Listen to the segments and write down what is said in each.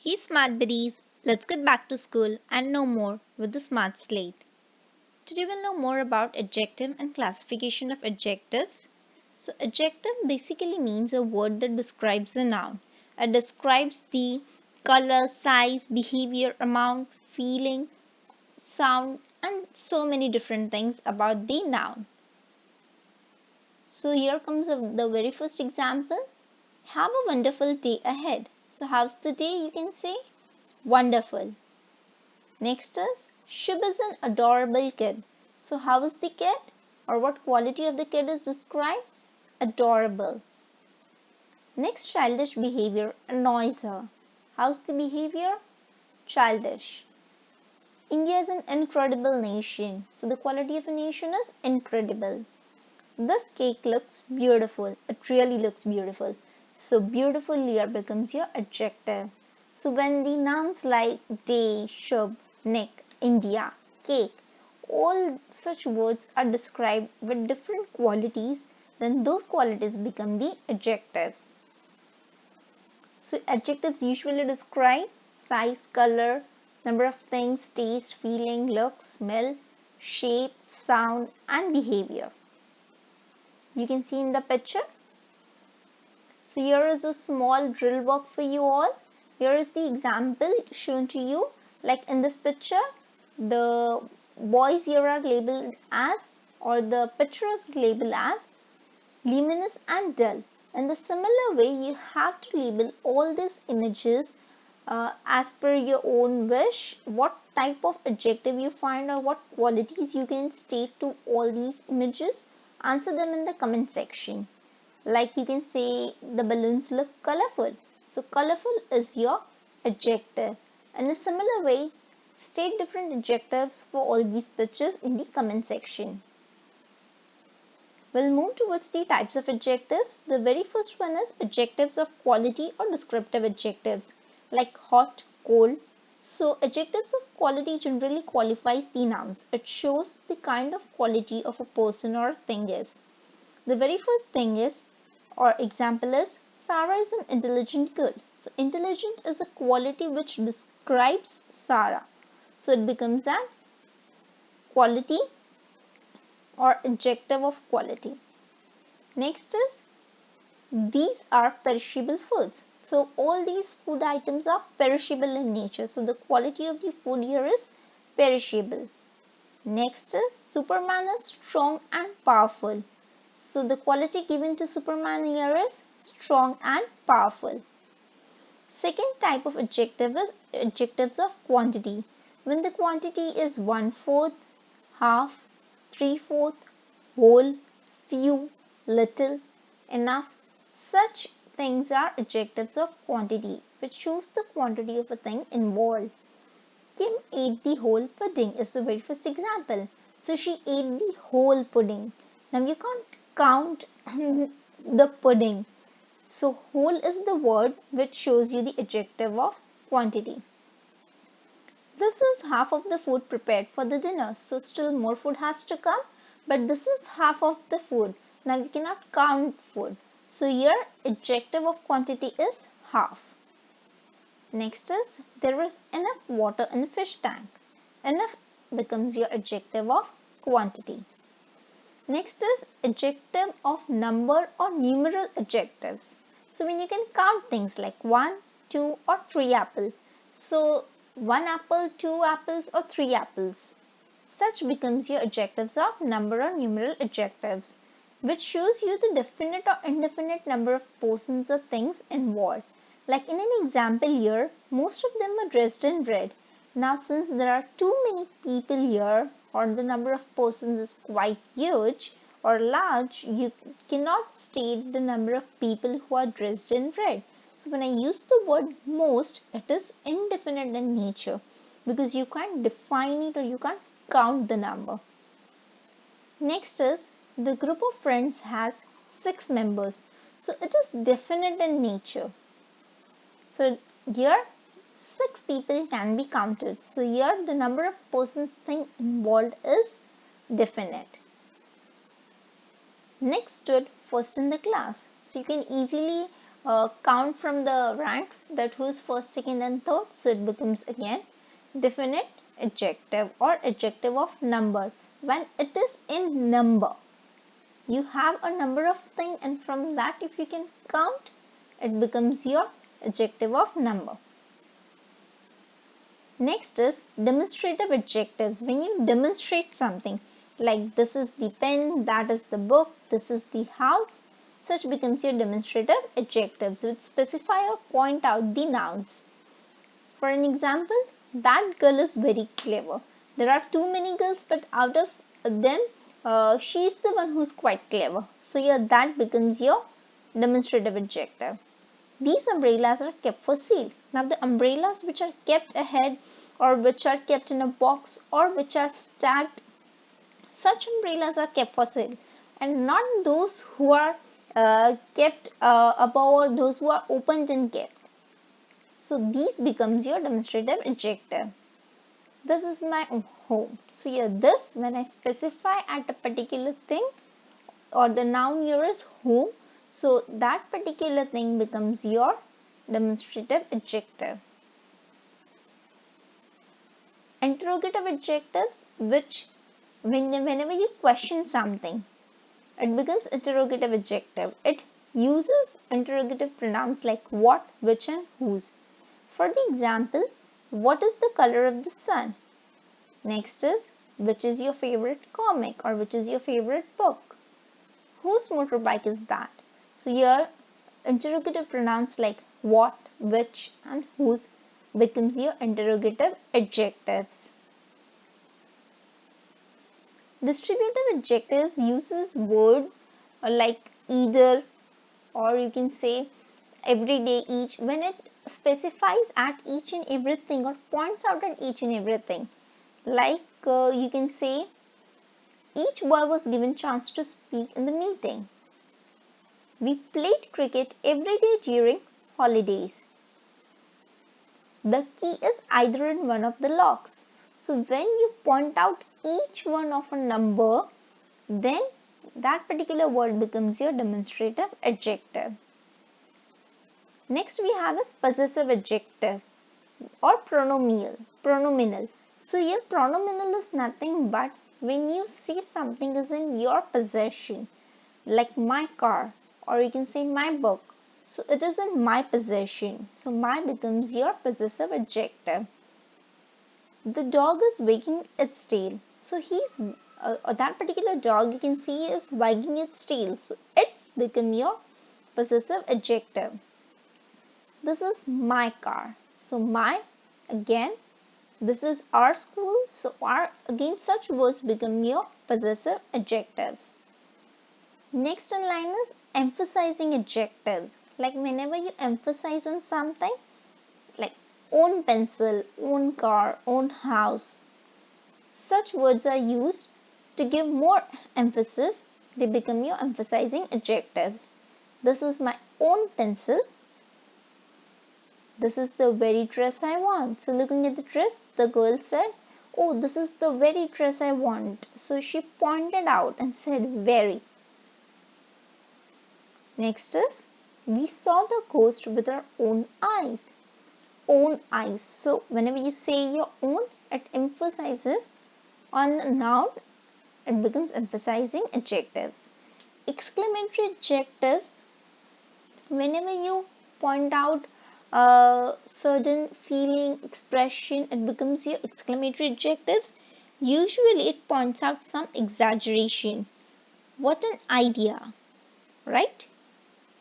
Hey smart buddies, let's get back to school and know more with the smart slate. Today we'll know more about adjective and classification of adjectives. So adjective basically means a word that describes a noun. It describes the color, size, behavior, amount, feeling, sound and so many different things about the noun. So here comes the very first example. Have a wonderful day ahead. So how's the day? You can say wonderful. Next is Shub is an adorable kid. So how is the kid or what quality of the kid is described? Adorable. Next, childish behavior annoys her. How's the behavior? Childish. India is an incredible nation. So the quality of a nation is incredible. This cake looks beautiful. It really looks beautiful. So beautiful here becomes your adjective. So when the nouns like day, shub, Nick, India, cake, all such words are described with different qualities, then those qualities become the adjectives. So adjectives usually describe size, color, number of things, taste, feeling, look, smell, shape, sound and behavior. You can see in the picture. So here is a small drill work for you all. Here is the example shown to you. Like in this picture, the boys here are labeled as, or the picture is labeled as luminous and dull. In the similar way, you have to label all these images as per your own wish. What type of adjective you find or what qualities you can state to all these images, answer them in the comment section. Like you can say the balloons look colorful. So colorful is your adjective. In a similar way, state different adjectives for all these pictures in the comment section. We'll move towards the types of adjectives. The very first one is adjectives of quality or descriptive adjectives like hot, cold. So adjectives of quality generally qualifies the nouns. It shows the kind of quality of a person or thing is. The very first thing is or example is Sarah is an intelligent girl. So intelligent is a quality which describes Sarah. So it becomes a quality or adjective of quality. Next is these are perishable foods. So all these food items are perishable in nature. So the quality of the food here is perishable. Next is Superman is strong and powerful. So the quality given to Superman here is strong and powerful. Second type of adjective is adjectives of quantity. When the quantity is 1/4, half, 3/4, whole, few, little, enough, such things are adjectives of quantity which shows the quantity of a thing involved. Kim ate the whole pudding is the very first example. So she ate the whole pudding. Now you can't count the pudding. So whole is the word which shows you the adjective of quantity. This is half of the food prepared for the dinner. So still more food has to come. But this is half of the food. Now we cannot count food. So here adjective of quantity is half. Next is there is enough water in the fish tank. Enough becomes your adjective of quantity. Next is adjective of number or numeral adjectives. So when you can count things like 1, 2 or 3 apples. So 1 apple, 2 apples or 3 apples. Such becomes your adjectives of number or numeral adjectives, which shows you the definite or indefinite number of persons or things involved. Like in an example here, most of them are dressed in red. Now since there are too many people here or the number of persons is quite huge or large, you cannot state the number of people who are dressed in red. So when I use the word most, it is indefinite in nature because you can't define it or you can't count the number. Next is the group of friends has 6 members. So it is definite in nature. So here 6 people can be counted. So here the number of persons thing involved is definite. Next stood first in the class. So you can easily count from the ranks, that who's first, second and third, so it becomes again definite adjective or adjective of number. When it is in number, you have a number of things, and from that if you can count, it becomes your adjective of number. Next is demonstrative adjectives. When you demonstrate something, like this is the pen, that is the book, this is the house, such becomes your demonstrative adjectives, which specify or point out the nouns. For an example, that girl is very clever. There are too many girls, but out of them, she is the one who's quite clever. So here that becomes your demonstrative adjective. These umbrellas are kept for sale. Now the umbrellas which are kept ahead, or which are kept in a box, or which are stacked, such umbrellas are kept for sale, and not those who are kept above, or those who are opened and kept. So these becomes your demonstrative adjective. This is my home. So here this, when I specify at a particular thing, or the noun here is home, so that particular thing becomes your demonstrative adjective. Interrogative adjectives, which whenever you question something, it becomes interrogative adjective. It uses interrogative pronouns like what, which and whose. For the example, what is the color of the sun? Next is, which is your favorite comic, or which is your favorite book? Whose motorbike is that? So here interrogative pronouns like what, which and whose becomes your interrogative adjectives. Distributive adjectives uses word like either, or you can say every day, each, when it specifies at each and everything, or points out at each and everything. Like you can say each boy was given chance to speak in the meeting. We played cricket every day during holidays. The key is either in one of the locks. So when you point out each one of a number, then that particular word becomes your demonstrative adjective. Next we have is possessive adjective or pronominal. So here pronominal is nothing but when you say something is in your possession, like my car, or you can say my book. So it is in my possession. So my becomes your possessive adjective. The dog is wagging its tail. So that particular dog, you can see, is wagging its tail. So it's become your possessive adjective. This is my car. So my, again, this is our school. So our, again, such words become your possessive adjectives. Next in line is emphasizing adjectives. Like whenever you emphasize on something, like own pencil, own car, own house, such words are used to give more emphasis. They become your emphasizing adjectives. This is my own pencil. This is the very dress I want. So looking at the dress, the girl said, oh, this is the very dress I want. So she pointed out and said very. Next is, we saw the ghost with our own eyes. Own eyes. So whenever you say your own, it emphasizes on a noun. It becomes emphasizing adjectives. Exclamatory adjectives, whenever you point out a certain feeling, expression, it becomes your exclamatory adjectives. Usually it points out some exaggeration. What an idea, right?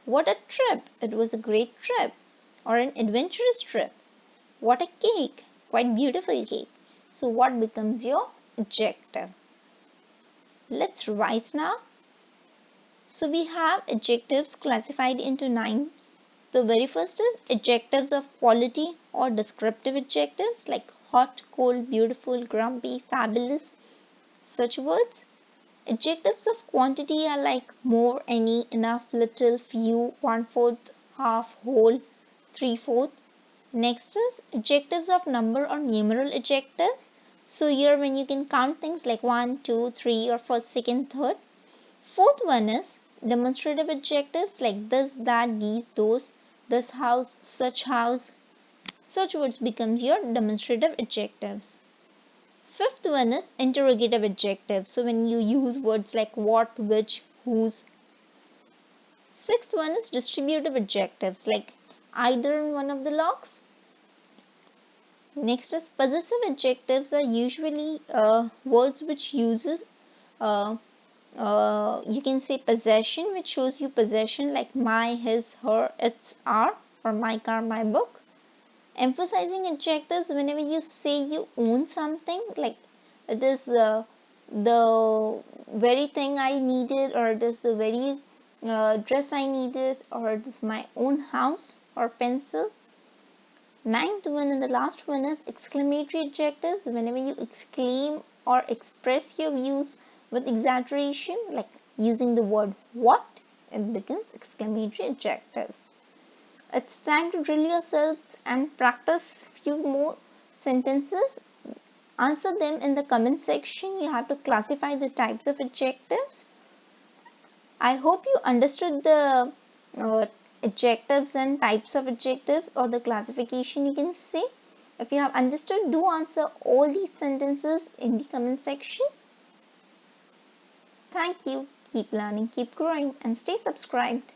What a trip, it was a great trip, or an adventurous trip. What a cake, quite beautiful cake. So what becomes your adjective? Let's revise now. So we have adjectives classified into 9. The very first is adjectives of quality or descriptive adjectives like hot, cold, beautiful, grumpy, fabulous, such words. Adjectives of quantity are like more, any, enough, little, few, 1/4, half, whole, 3/4. Next is adjectives of number or numeral adjectives. So here when you can count things like 1, 2, 3 or first, second, third. Fourth one is demonstrative adjectives like this, that, these, those. this house, such house. Such words becomes your demonstrative adjectives. Fifth one is interrogative adjectives. So when you use words like what, which, whose. Sixth one is distributive adjectives like either in one of the logs. Next is possessive adjectives are usually words which uses you can say possession, which shows you possession like my, his, her, its, our, or my car, my book. Emphasizing adjectives whenever you say you own something, like it is the very thing I needed, or it is the very dress I needed, or it is my own house or pencil. Ninth one and the last one is exclamatory adjectives. Whenever you exclaim or express your views with exaggeration, like using the word what, it becomes exclamatory adjectives. It's time to drill yourselves and practice few more sentences. Answer them in the comment section. You have to classify the types of adjectives. I hope you understood the adjectives and types of adjectives, or the classification you can say. If you have understood, do answer all these sentences in the comment section. Thank you. Keep learning, keep growing, and stay subscribed.